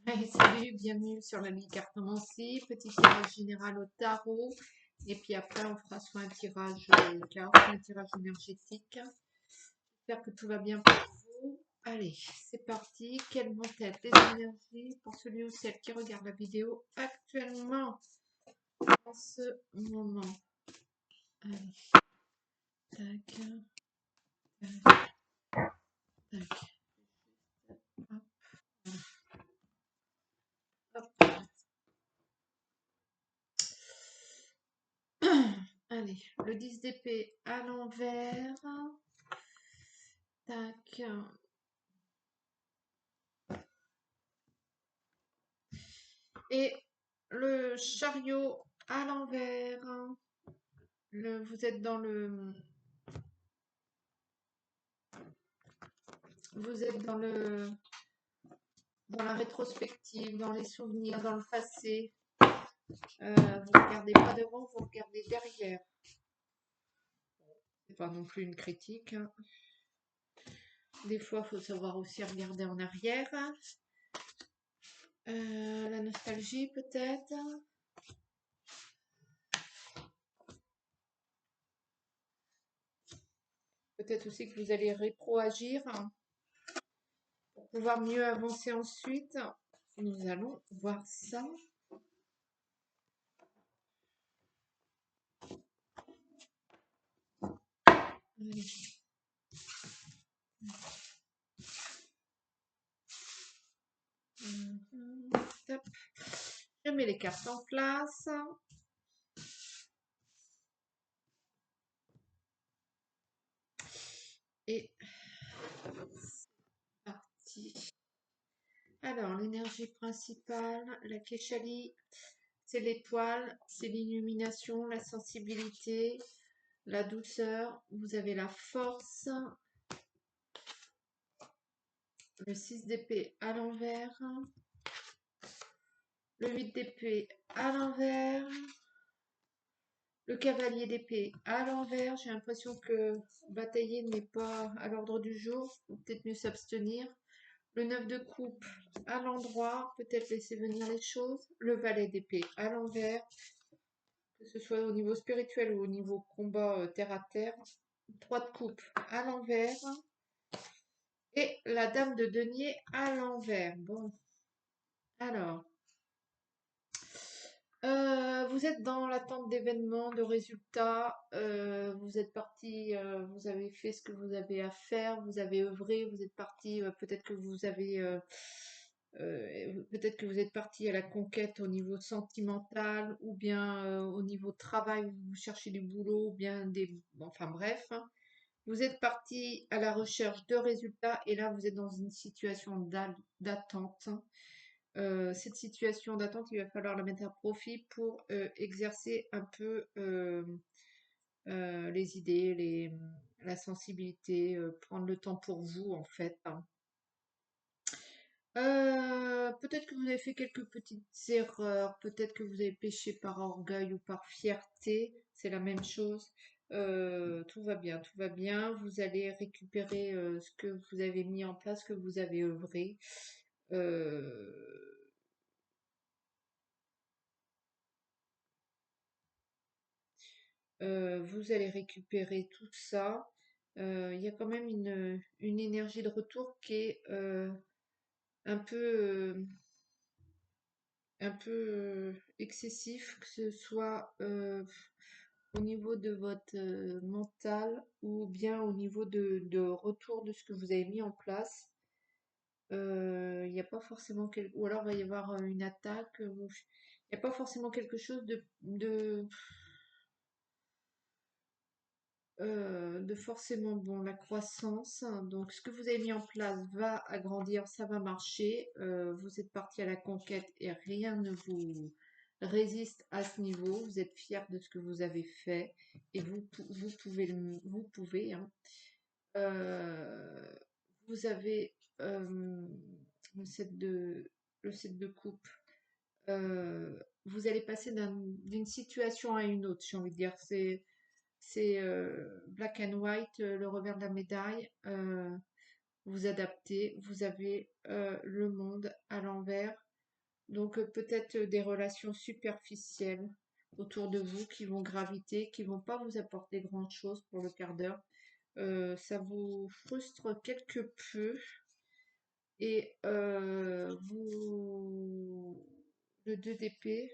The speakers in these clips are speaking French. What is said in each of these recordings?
Hey, salut, bienvenue sur la ligne cartomancie, petit tirage général au tarot, et puis après on fera soit un tirage carte, soit un tirage énergétique. J'espère que tout va bien pour vous. Allez, c'est parti. Quelles vont être les énergies pour celui ou celle qui regarde la vidéo actuellement en ce moment? Allez, tac, tac, tac, hop, hop. Allez, le 10 d'épée à l'envers. Tac. Et le chariot à l'envers. Vous êtes dans le. Vous êtes dans la rétrospective, dans les souvenirs, dans le passé. Vous ne regardez pas devant, vous regardez derrière. C'est pas non plus une critique, hein. Des fois, il faut savoir aussi regarder en arrière. La nostalgie, peut-être. Peut-être aussi que vous allez rétroagir pour pouvoir mieux avancer ensuite. Nous allons voir ça. Top. Je mets les cartes en place. Et c'est parti. Alors, l'énergie principale, la Keshali, c'est l'étoile, c'est l'illumination, la sensibilité, la douceur. Vous avez la force. Le 6 d'épée à l'envers. Le 8 d'épée à l'envers. Le cavalier d'épée à l'envers. J'ai l'impression que batailler n'est pas à l'ordre du jour. Peut-être mieux s'abstenir. Le 9 de coupe à l'endroit. Peut-être laisser venir les choses. Le valet d'épée à l'envers. Que ce soit au niveau spirituel ou au niveau combat terre à terre. 3 de coupe à l'envers. Et la dame de denier à l'envers. Bon. Alors. Vous êtes dans l'attente d'événements, de résultats, vous êtes parti, vous avez fait ce que vous avez à faire, vous avez œuvré, vous êtes parti, peut-être que vous avez, peut-être que vous êtes parti à la conquête au niveau sentimental, ou bien au niveau travail, vous cherchez du boulot, ou bien des, enfin bref, hein. Vous êtes parti à la recherche de résultats, et là vous êtes dans une situation d'attente. Cette situation d'attente, il va falloir la mettre à profit pour exercer un peu les idées, la sensibilité, prendre le temps pour vous en fait, hein. Peut-être que vous avez fait quelques petites erreurs, peut-être que vous avez péché par orgueil ou par fierté, c'est la même chose. Tout va bien, tout va bien. Vous allez récupérer ce que vous avez mis en place, ce que vous avez œuvré. Vous allez récupérer tout ça. Il y a quand même une énergie de retour qui est un peu, excessif, que ce soit au niveau de votre mental ou bien au niveau de retour de ce que vous avez mis en place. Il n'y a pas forcément ou alors il va y avoir une attaque. Il n'y a pas forcément quelque chose de forcément bon, la croissance. Donc, ce que vous avez mis en place va agrandir, ça va marcher. Vous êtes parti à la conquête et rien ne vous résiste à ce niveau. Vous êtes fier de ce que vous avez fait et vous pouvez, vous pouvez, hein. Euh, vous avez le 7 le 7 de coupe. Vous allez passer d'une situation à une autre, j'ai envie de dire. C'est black and white, le revers de la médaille. Vous adaptez, vous avez le monde à l'envers. Donc peut-être des relations superficielles autour de vous qui vont graviter, qui vont pas vous apporter grand-chose pour le quart d'heure. Ça vous frustre quelque peu et le 2 d'épée,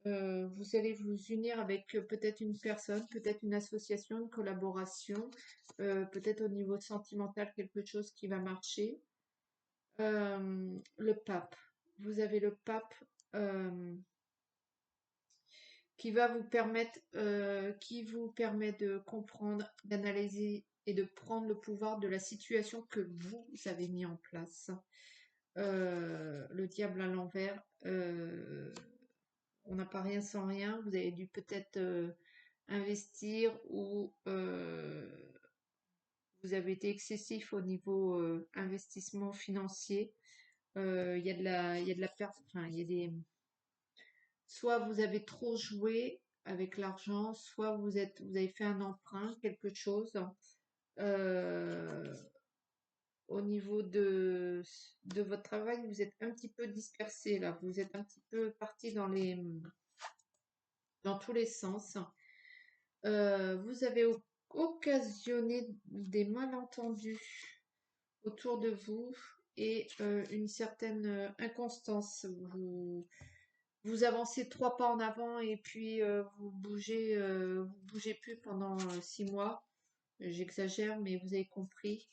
vous allez vous unir avec peut-être une personne, peut-être une association, une collaboration, peut-être au niveau sentimental quelque chose qui va marcher. Le pape. Vous avez le pape euh, qui vous permet de comprendre, d'analyser et de prendre le pouvoir de la situation que vous avez mis en place. Le diable à l'envers, on n'a pas rien sans rien. Vous avez dû peut-être investir ou vous avez été excessif au niveau investissement financier. Il y a de la perte, enfin, il y a des, soit vous avez trop joué avec l'argent, soit vous avez fait un emprunt, quelque chose. Euh, Au niveau de votre travail, vous êtes un petit peu dispersé là. Vous êtes un petit peu parti dans tous les sens. Vous avez occasionné des malentendus autour de vous et une certaine inconstance. Vous avancez 3 pas en avant et puis vous bougez plus pendant 6 mois. J'exagère, mais vous avez compris.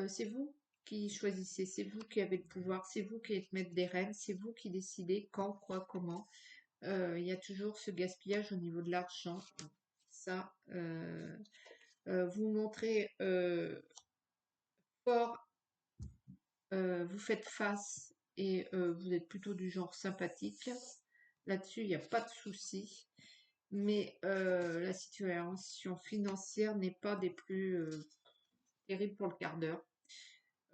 C'est vous qui choisissez, c'est vous qui avez le pouvoir, c'est vous qui êtes maître des rênes, c'est vous qui décidez quand, quoi, comment. Il y a toujours ce gaspillage au niveau de l'argent. Ça, vous montrez fort, vous faites face et vous êtes plutôt du genre sympathique. Là-dessus, il n'y a pas de souci. Mais la situation financière n'est pas des plus terribles pour le quart d'heure.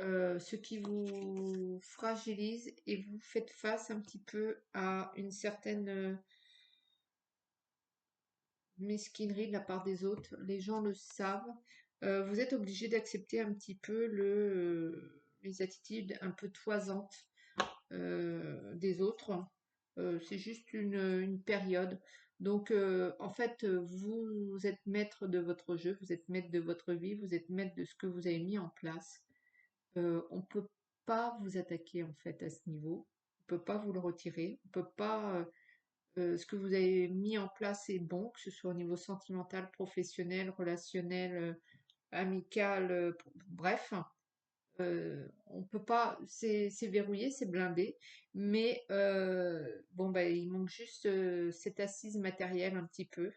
Ce qui vous fragilise et vous faites face un petit peu à une certaine mesquinerie de la part des autres. Les gens le savent. Vous êtes obligé d'accepter un petit peu les attitudes un peu toisantes des autres. C'est juste une période. Donc, en fait, vous êtes maître de votre jeu, vous êtes maître de votre vie, vous êtes maître de ce que vous avez mis en place. On peut pas vous attaquer en fait à ce niveau. On peut pas vous le retirer. On peut pas. Ce que vous avez mis en place est bon, que ce soit au niveau sentimental, professionnel, relationnel, amical, bref. On peut pas, c'est verrouillé, c'est blindé, mais bon bah il manque juste cette assise matérielle un petit peu.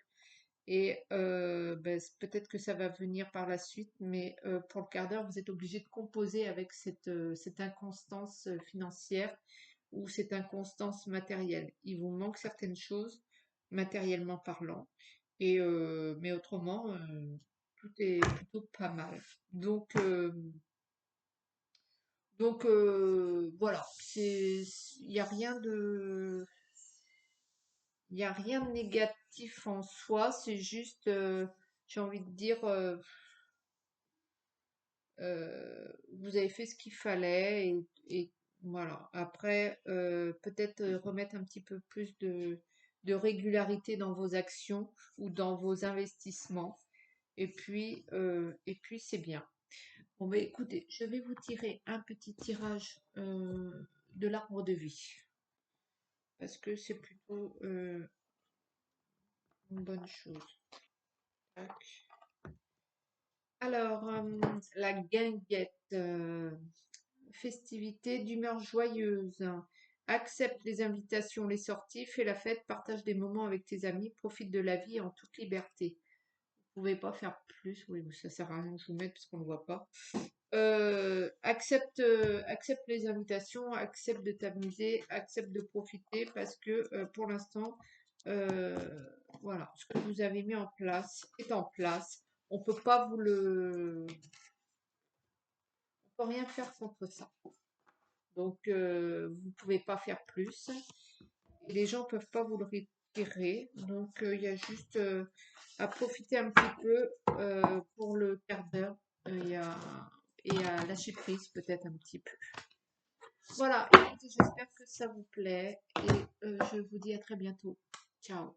Et ben, peut-être que ça va venir par la suite, mais pour le quart d'heure, vous êtes obligé de composer avec cette inconstance financière ou cette inconstance matérielle. Il vous manque certaines choses, matériellement parlant, et mais autrement, tout est plutôt pas mal. Donc, voilà, il n'y a rien il n'y a rien de négatif en soi, c'est juste, j'ai envie de dire, vous avez fait ce qu'il fallait et voilà. Après, peut-être remettre un petit peu plus de régularité dans vos actions ou dans vos investissements. Et puis c'est bien. Bon, bah écoutez, je vais vous tirer un petit tirage de l'arbre de vie parce que c'est plutôt une bonne chose. Tac. Alors, la guinguette, festivité d'humeur joyeuse. Accepte les invitations, les sorties, fais la fête, partage des moments avec tes amis, profite de la vie en toute liberté. Vous pouvez pas faire plus, oui, mais ça sert à rien que je vous mette parce qu'on ne voit pas. Accepte les invitations, accepte de t'amuser, accepte de profiter parce que pour l'instant, euh, voilà, ce que vous avez mis en place est en place. On peut pas on peut rien faire contre ça. Donc vous pouvez pas faire plus. Et les gens peuvent pas vous le retirer. Donc il y a juste à profiter un petit peu pour le quart d'heure. Et à lâcher prise peut-être un petit peu. Voilà, écoutez, j'espère que ça vous plaît et je vous dis à très bientôt. Ciao.